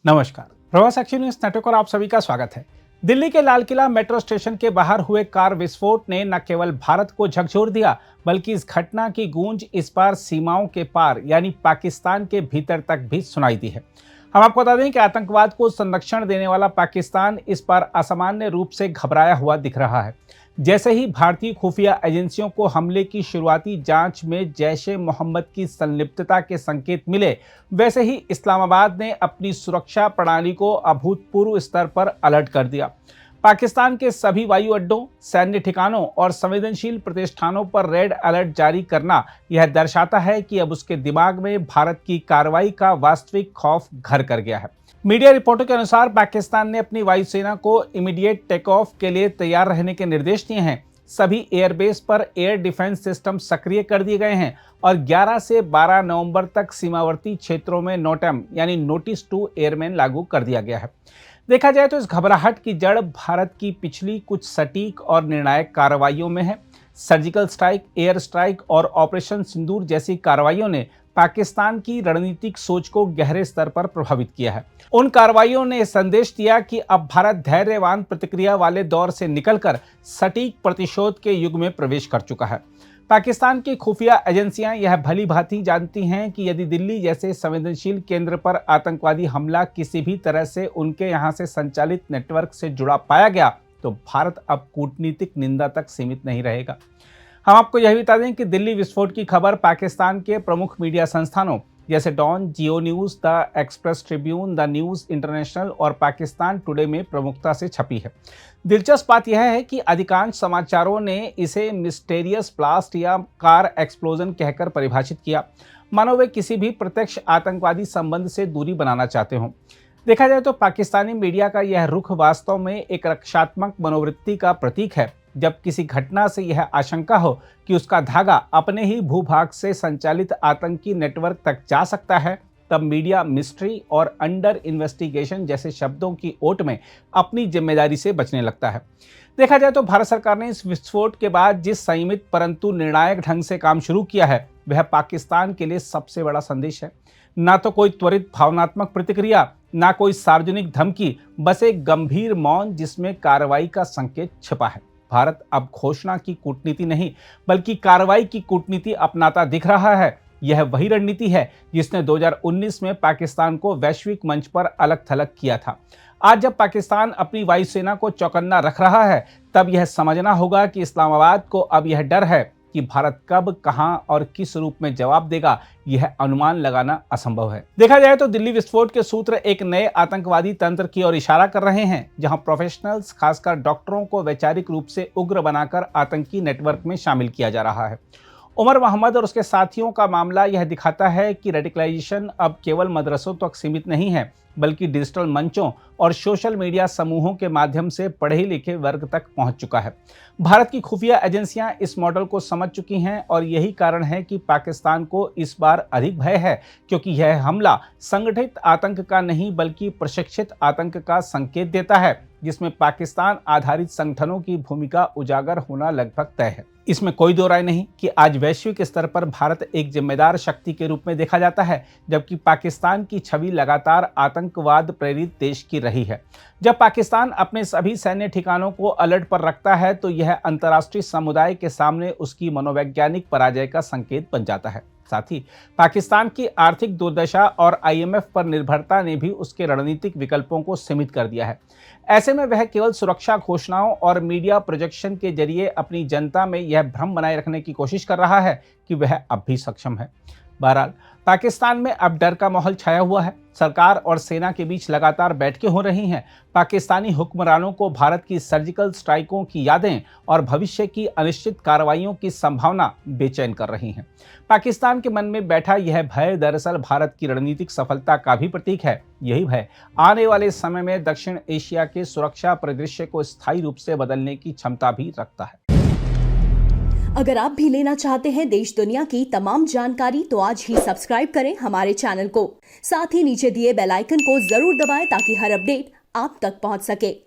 नमस्कार, प्रवास action news network और आप सभी का स्वागत है। दिल्ली के लाल किला मेट्रो स्टेशन के बाहर हुए कार विस्फोट ने न केवल भारत को झकझोर दिया, बल्कि इस घटना की गूंज इस बार सीमाओं के पार यानी पाकिस्तान के भीतर तक भी सुनाई दी है। हम आपको बता दें कि आतंकवाद को संरक्षण देने वाला पाकिस्तान इस बार असामान्य रूप से घबराया हुआ दिख रहा है। जैसे ही भारतीय खुफिया एजेंसियों को हमले की शुरुआती जांच में जैश-ए मोहम्मद की संलिप्तता के संकेत मिले, वैसे ही इस्लामाबाद ने अपनी सुरक्षा प्रणाली को अभूतपूर्व स्तर पर अलर्ट कर दिया। पाकिस्तान के सभी वायु अड्डों, सैन्य ठिकानों और संवेदनशील प्रतिष्ठानों पर रेड अलर्ट जारी करना यह दर्शाता है कि अब उसके दिमाग में भारत की कार्रवाई का वास्तविक खौफ घर कर गया है। मीडिया रिपोर्टों के अनुसार पाकिस्तान ने अपनी वायुसेना को इमीडिएट टेक ऑफ के लिए तैयार रहने के निर्देश दिए हैं। सभी एयरबेस पर एयर डिफेंस सिस्टम सक्रिय कर दिए गए हैं और 11 से 12 नवंबर तक सीमावर्ती क्षेत्रों में नोटम यानी नोटिस टू एयरमैन लागू कर दिया गया है। देखा जाए तो इस घबराहट की जड़ भारत की पिछली कुछ सटीक और निर्णायक कार्रवाइयों में है। सर्जिकल स्ट्राइक, एयर स्ट्राइक और ऑपरेशन सिंदूर जैसी कार्रवाइयों ने पाकिस्तान की रणनीतिक सोच को गहरे स्तर पर प्रभावित किया है। उन कार्रवाइयों ने संदेश दिया कि अब भारत धैर्यवान प्रतिक्रिया वाले दौर से निकलकर सटीक प्रतिशोध के युग में प्रवेश कर चुका है। पाकिस्तान की खुफिया एजेंसियां यह भली भांति जानती हैं कि यदि दिल्ली जैसे संवेदनशील केंद्र पर आतंकवादी हमला किसी भी तरह से उनके यहां से संचालित नेटवर्क से जुड़ा पाया गया, तो भारत अब कूटनीतिक निंदा तक सीमित नहीं रहेगा। हम आपको यह भी बता दें कि दिल्ली विस्फोट की खबर पाकिस्तान के प्रमुख मीडिया संस्थानों जैसे Dawn, Geo News, the Express Tribune, the News International और पाकिस्तान टुडे में प्रमुखता से छपी है। दिलचस्प बात यह है कि अधिकांश समाचारों ने इसे मिस्टेरियस ब्लास्ट या कार एक्सप्लोजन कहकर परिभाषित किया, मानो वे किसी भी प्रत्यक्ष आतंकवादी संबंध से दूरी बनाना चाहते हों। देखा जाए तो पाकिस्तानी मीडिया का यह रुख वास्तव में एक रक्षात्मक मनोवृत्ति का प्रतीक है। जब किसी घटना से यह आशंका हो कि उसका धागा अपने ही भूभाग से संचालित आतंकी नेटवर्क तक जा सकता है, तब मीडिया मिस्ट्री और अंडर इन्वेस्टिगेशन जैसे शब्दों की ओट में अपनी जिम्मेदारी से बचने लगता है। देखा जाए तो भारत सरकार ने इस विस्फोट के बाद जिस संयमित परंतु निर्णायक ढंग से काम शुरू किया है, वह पाकिस्तान के लिए सबसे बड़ा संदेश है। ना तो कोई त्वरित भावनात्मक प्रतिक्रिया, ना कोई सार्वजनिक धमकी, बस एक गंभीर मौन जिसमें कार्रवाई का संकेत छिपा है। भारत अब घोषणा की कूटनीति नहीं, बल्कि कार्रवाई की कूटनीति अपनाता दिख रहा है। यह वही रणनीति है जिसने 2019 में पाकिस्तान को वैश्विक मंच पर अलग थलग किया था। आज जब पाकिस्तान अपनी वायुसेना को चौकन्ना रख रहा है, तब यह समझना होगा कि इस्लामाबाद को अब यह डर है कि भारत कब, कहां और किस रूप में जवाब देगा, यह अनुमान लगाना असंभव है। देखा जाए तो दिल्ली विस्फोट के सूत्र एक नए आतंकवादी तंत्र की ओर इशारा कर रहे हैं, जहां प्रोफेशनल्स, खासकर डॉक्टरों को वैचारिक रूप से उग्र बनाकर आतंकी नेटवर्क में शामिल किया जा रहा है। उमर मोहम्मद और उसके साथियों का मामला यह दिखाता है कि रेडिकलाइजेशन अब केवल मदरसों तक सीमित नहीं है, बल्कि डिजिटल मंचों और सोशल मीडिया समूहों के माध्यम से पढ़े लिखे वर्ग तक पहुंच चुका है। भारत की खुफिया एजेंसियां इस मॉडल को समझ चुकी हैं और यही कारण है कि पाकिस्तान को इस बार अधिक भय है, क्योंकि यह हमला संगठित आतंक का नहीं बल्कि प्रशिक्षित आतंक का संकेत देता है, जिसमें पाकिस्तान आधारित संगठनों की भूमिका उजागर होना लगभग तय है। इसमें कोई दो राय नहीं कि आज वैश्विक स्तर पर भारत एक जिम्मेदार शक्ति के रूप में देखा जाता है, जबकि पाकिस्तान की छवि लगातार आतंकवाद प्रेरित देश की रही है। जब पाकिस्तान अपने सभी सैन्य ठिकानों को अलर्ट पर रखता है, तो यह अंतर्राष्ट्रीय समुदाय के सामने उसकी मनोवैज्ञानिक पराजय का संकेत बन जाता है। साथ ही पाकिस्तान की आर्थिक दुर्दशा और IMF पर निर्भरता ने भी उसके रणनीतिक विकल्पों को सीमित कर दिया है। ऐसे में वह केवल सुरक्षा घोषणाओं और मीडिया प्रोजेक्शन के जरिए अपनी जनता में यह भ्रम बनाए रखने की कोशिश कर रहा है कि वह अब भी सक्षम है। बहरहाल, पाकिस्तान में अब डर का माहौल छाया हुआ है। सरकार और सेना के बीच लगातार बैठकें हो रही हैं। पाकिस्तानी हुक्मरानों को भारत की सर्जिकल स्ट्राइकों की यादें और भविष्य की अनिश्चित कार्रवाइयों की संभावना बेचैन कर रही हैं। पाकिस्तान के मन में बैठा यह भय दरअसल भारत की रणनीतिक सफलता का भी प्रतीक है। यही भय आने वाले समय में दक्षिण एशिया के सुरक्षा परिदृश्य को स्थायी रूप से बदलने की क्षमता भी रखता है। अगर आप भी लेना चाहते हैं देश दुनिया की तमाम जानकारी, तो आज ही सब्सक्राइब करें हमारे चैनल को। साथ ही नीचे दिए बेल आइकन को जरूर दबाएं ताकि हर अपडेट आप तक पहुंच सके।